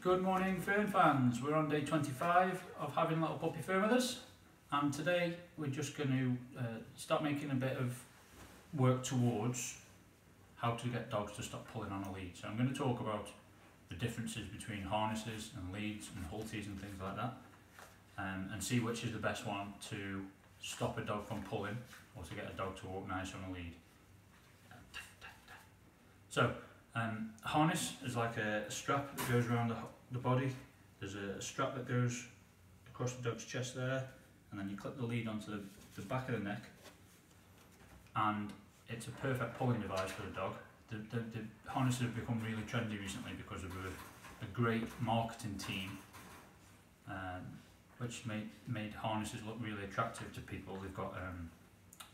Good morning, fern fans. We're on day 25 of having little puppy fern with us, and today we're just going to start making a bit of work towards how to get dogs to stop pulling on a lead. So I'm going to talk about the differences between harnesses and leads and halties and things like that, and see which is the best one to stop a dog from pulling or to get a dog to walk nice on a lead. So harness is like a strap that goes around the body. There's a strap that goes across the dog's chest there, and then you clip the lead onto the back of the neck, and it's a perfect pulling device for the dog. The harnesses have become really trendy recently because of a great marketing team, which made harnesses look really attractive to people. They've got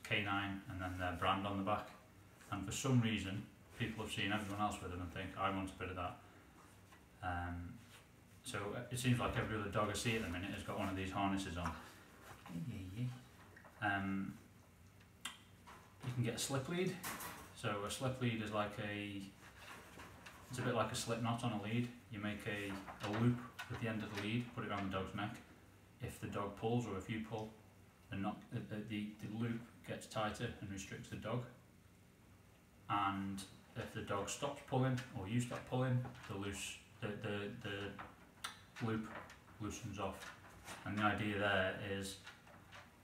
K9 and then their brand on the back, and for some reason people have seen everyone else with them and think, I want a bit of that. So it seems like every other dog I see at the minute has got one of these harnesses on. You can get a slip lead. So a slip lead is like it's a bit like a slip knot on a lead. You make a loop at the end of the lead, put it around the dog's neck. If the dog pulls or if you pull, the loop gets tighter and restricts the dog. And if the dog stops pulling or you stop pulling, the loop loosens off. And the idea there is,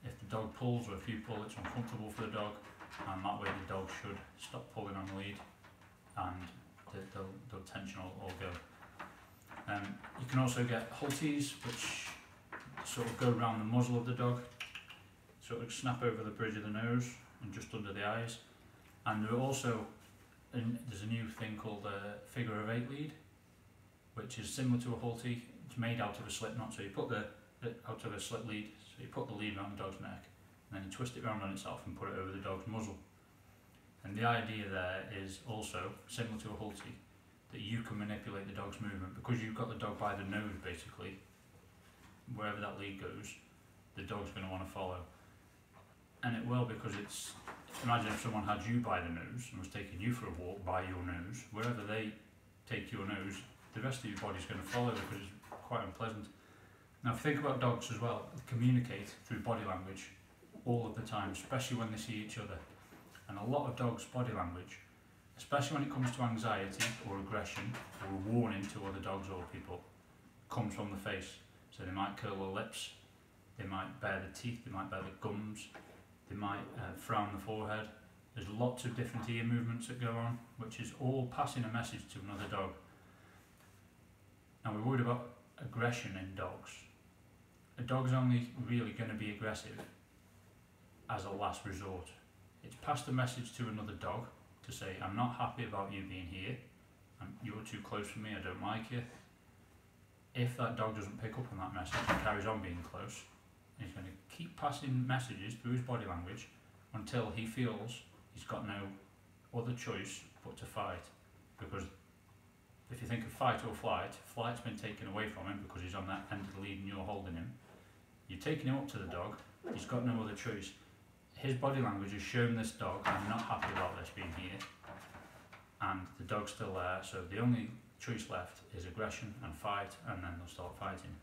if the dog pulls or if you pull, it's uncomfortable for the dog, and that way the dog should stop pulling on the lead and the tension will all go. You can also get halties, which sort of go around the muzzle of the dog, sort of snap over the bridge of the nose and just under the eyes. And there are also there's a new thing called a figure of 8 lead, which is similar to a halti. It's made out of a slip knot, so you put out of a slip lead, so you put the lead around the dog's neck, and then you twist it around on itself and put it over the dog's muzzle. And the idea there is also similar to a halti, that you can manipulate the dog's movement because you've got the dog by the nose basically. Wherever that lead goes, the dog's going to want to follow, and it will, because it's. Imagine if someone had you by the nose and was taking you for a walk by your nose. Wherever they take your nose, the rest of your body's going to follow because it's quite unpleasant. Now, if you think about dogs as well, they communicate through body language all of the time, especially when they see each other. And a lot of dogs' body language, especially when it comes to anxiety or aggression or a warning to other dogs or people, comes from the face. So they might curl their lips, they might bare the teeth, they might bare the gums, they might frown the forehead. There's lots of different ear movements that go on, which is all passing a message to another dog. Now, we're worried about aggression in dogs. A dog's only really going to be aggressive as a last resort. It's passed a message to another dog to say, I'm not happy about you being here, you're too close for me, I don't like you. If that dog doesn't pick up on that message and carries on being close, he's going to keep passing messages through his body language until he feels he's got no other choice but to fight. Because if you think of fight or flight, flight's been taken away from him because he's on that end of the lead and you're holding him. You're taking him up to the dog, he's got no other choice. His body language has shown this dog, I'm not happy about this being here, and the dog's still there, so the only choice left is aggression and fight, and then they'll start fighting.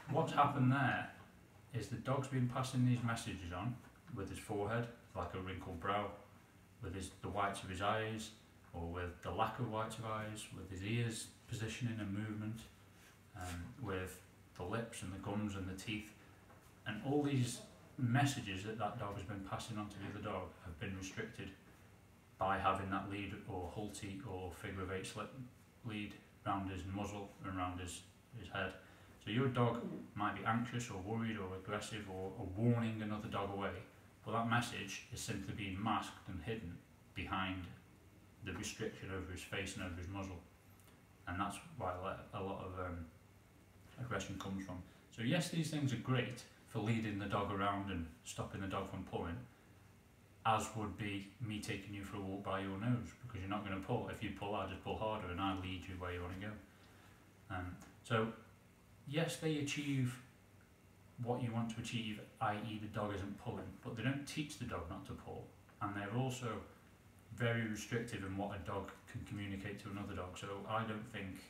What's happened there is the dog's been passing these messages on with his forehead, like a wrinkled brow, with the whites of his eyes, or with the lack of whites of eyes, with his ears positioning and movement, with the lips and the gums and the teeth. And all these messages that dog has been passing on to the other dog have been restricted by having that lead or halti or figure of 8 slip lead around his muzzle and around his head. So your dog might be anxious or worried or aggressive or warning another dog away, but that message is simply being masked and hidden behind the restriction over his face and over his muzzle. And that's why a lot of aggression comes from. So yes, these things are great for leading the dog around and stopping the dog from pulling, as would be me taking you for a walk by your nose, because you're not going to pull. If you pull, I just pull harder and I lead you where you want to go. So yes, they achieve what you want to achieve, i.e. the dog isn't pulling, but they don't teach the dog not to pull, and they're also very restrictive in what a dog can communicate to another dog. So I don't think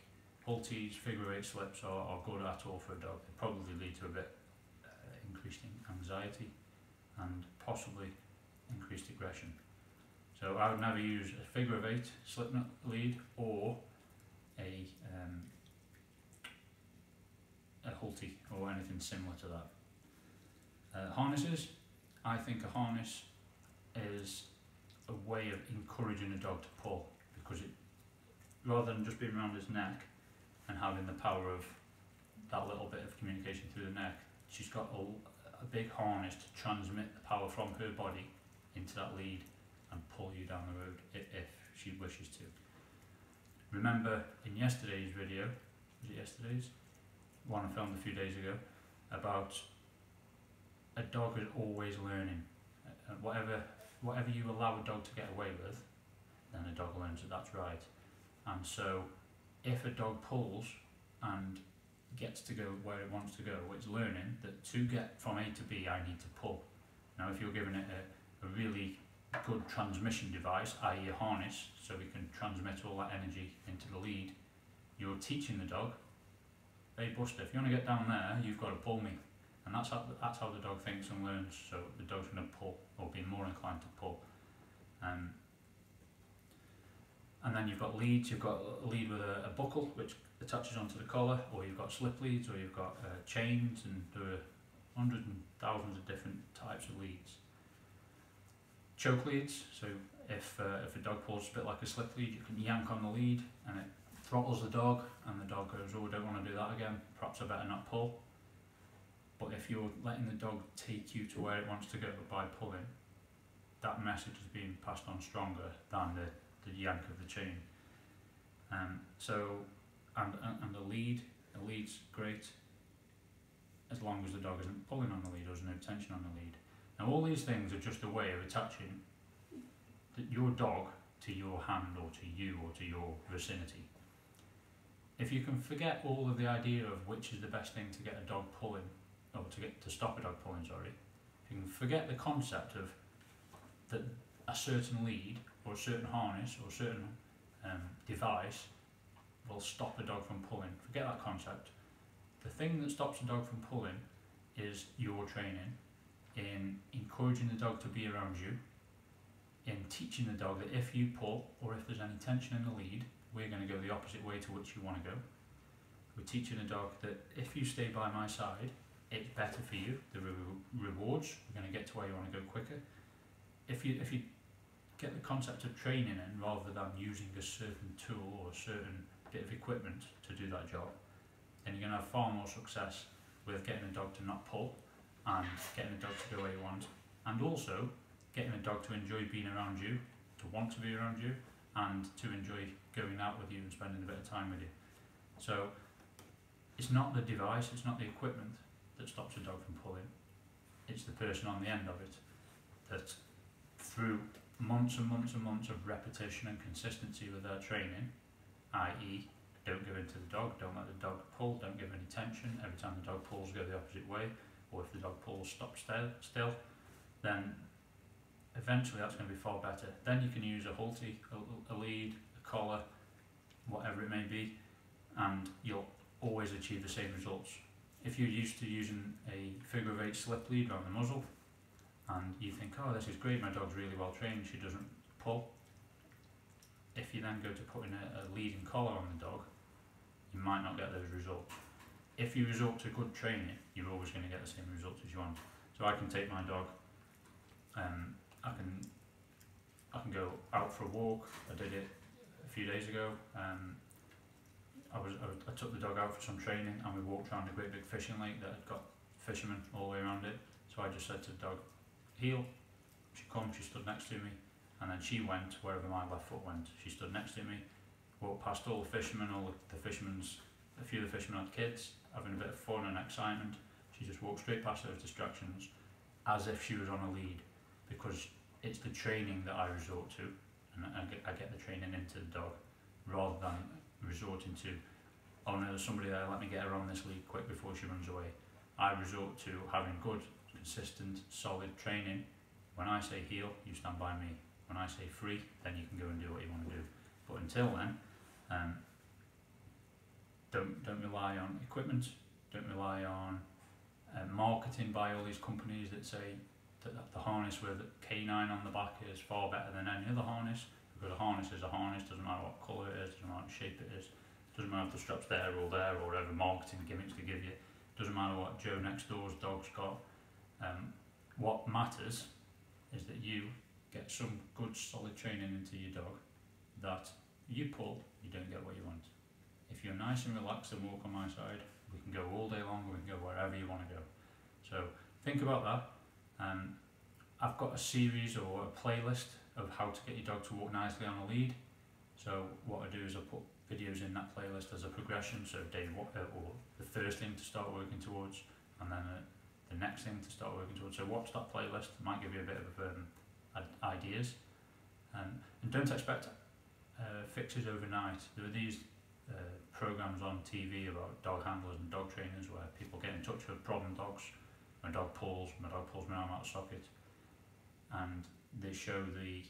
halties, figure eight slips are good at all for a dog. They probably lead to a bit increased anxiety and possibly increased aggression. So I would never use a figure of eight slip knot lead or a halti or anything similar to that. Harnesses, I think a harness is a way of encouraging a dog to pull, because it, rather than just being around his neck and having the power of that little bit of communication through the neck, she's got a big harness to transmit the power from her body into that lead and pull you down the road if she wishes to. Remember in yesterday's video, was it yesterday's? One I filmed a few days ago, about a dog is always learning. Whatever you allow a dog to get away with, then a dog learns that that's right. And so if a dog pulls and gets to go where it wants to go, it's learning that to get from A to B, I need to pull. Now if you're giving it a really good transmission device, i.e. a harness, so we can transmit all that energy into the lead, you're teaching the dog, hey Buster, if you want to get down there, you've got to pull me. And that's how the dog thinks and learns, so the dog's going to pull, or be more inclined to pull. And then you've got leads. You've got a lead with a buckle which attaches onto the collar, or you've got slip leads, or you've got chains, and there are hundreds and thousands of different types of leads. Choke leads, so if a dog pulls a bit like a slip lead, you can yank on the lead and it throttles the dog, and the dog goes, oh, I don't want to do that again, perhaps I better not pull. But if you're letting the dog take you to where it wants to go by pulling, that message is being passed on stronger than the yank of the chain. And a lead's great as long as the dog isn't pulling on the lead or there's no tension on the lead. Now all these things are just a way of attaching your dog to your hand or to you or to your vicinity. If you can forget all of the idea of which is the best thing to get a dog pulling, or to stop a dog pulling, sorry, if you can forget the concept of that a certain lead or a certain harness or a certain device will stop a dog from pulling, forget that concept. The thing that stops a dog from pulling is your training in encouraging the dog to be around you, in teaching the dog that if you pull or if there's any tension in the lead, we're going to go the opposite way to which you want to go. We're teaching the dog that if you stay by my side, it's better for you. The rewards, we're going to get to where you want to go quicker. If you get the concept of training in rather than using a certain tool or a certain bit of equipment to do that job, then you're going to have far more success with getting a dog to not pull and getting a dog to go where you want, and also getting a dog to enjoy being around you, to want to be around you, and to enjoy going out with you and spending a bit of time with you. So it's not the device, it's not the equipment that stops a dog from pulling, it's the person on the end of it that through months and months and months of repetition and consistency with their training, i.e. don't give in to the dog, don't let the dog pull, don't give any tension, every time the dog pulls go the opposite way, or if the dog pulls stop still, then eventually that's going to be far better. Then you can use a halti, a lead, a collar, whatever it may be, and you'll always achieve the same results. If you're used to using a figure of eight slip lead around the muzzle, and you think, oh, this is great, my dog's really well trained, she doesn't pull. If you then go to putting a lead and collar on the dog, you might not get those results. If you resort to good training, you're always going to get the same results as you want. So I can take my dog, I can go out for a walk. I did it a few days ago. I took the dog out for some training, and we walked around a great big fishing lake that had got fishermen all the way around it. So I just said to the dog, heel. She come, she stood next to me, and then she went wherever my left foot went. She stood next to me, walked past all the fishermen, a few of the fishermen had kids, having a bit of fun and excitement. She just walked straight past those distractions as if she was on a lead, because it's the training that I resort to, and I get the training into the dog, rather than resorting to, oh no, there's somebody there, let me get her on this lead quick before she runs away. I resort to having good, consistent, solid training. When I say heel, you stand by me. When I say free, then you can go and do what you want to do. But until then, Don't rely on equipment. Don't rely on marketing by all these companies that say that the harness with canine on the back is far better than any other harness, because a harness is a harness. Doesn't matter what colour it is, doesn't matter what shape it is, doesn't matter if the strap's there, or whatever marketing gimmicks they give you. Doesn't matter what Joe next door's dog's got. What matters is that you get some good solid training into your dog, that you pull, you don't get what you want. If you're nice and relaxed and walk on my side, we can go all day long, we can go wherever you want to go. So think about that. I've got a series or a playlist of how to get your dog to walk nicely on a lead. So what I do is I put videos in that playlist as a progression, so day one, or the first thing to start working towards, and then the next thing to start working towards. So watch that playlist, it might give you a bit of ideas. And don't expect fixes overnight. There are these programs on TV about dog handlers and dog trainers where people get in touch with problem dogs. My dog pulls my arm out of socket, and they show the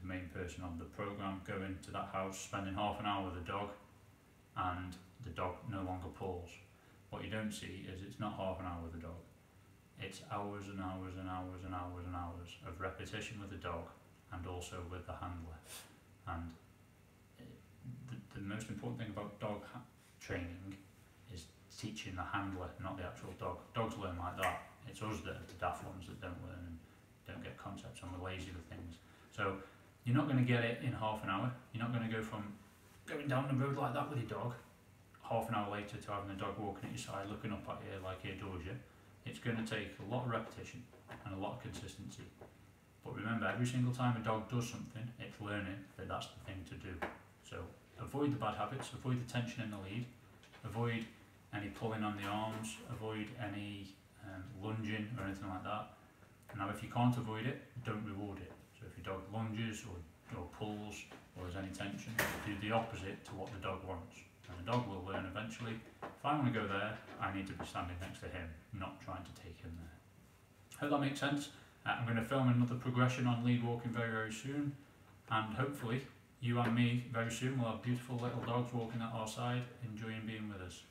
main person on the program going to that house, spending half an hour with the dog, and the dog no longer pulls. What you don't see is it's not half an hour with the dog, it's hours and hours and hours and hours and hours of repetition with the dog, and also with the handler. And the most important thing about dog training is teaching the handler, not the actual dog. Dogs learn like that. It's us that are the daft ones that don't learn and don't get concepts, and we're lazy with things. So you're not going to get it in half an hour. You're not going to go from going down the road like that with your dog, half an hour later to having the dog walking at your side, looking up at you like he adores you. It's going to take a lot of repetition and a lot of consistency. But remember, every single time a dog does something, it's learning that that's the thing to do. So avoid the bad habits, avoid the tension in the lead, avoid any pulling on the arms, avoid any lunging or anything like that. Now if you can't avoid it, don't reward it. So if your dog lunges or pulls or there's any tension, do the opposite to what the dog wants. And the dog will learn eventually, if I want to go there, I need to be standing next to him, not trying to take him there. Hope that makes sense. I'm going to film another progression on lead walking very, very soon, and hopefully you and me very soon will have beautiful little dogs walking at our side, enjoying being with us.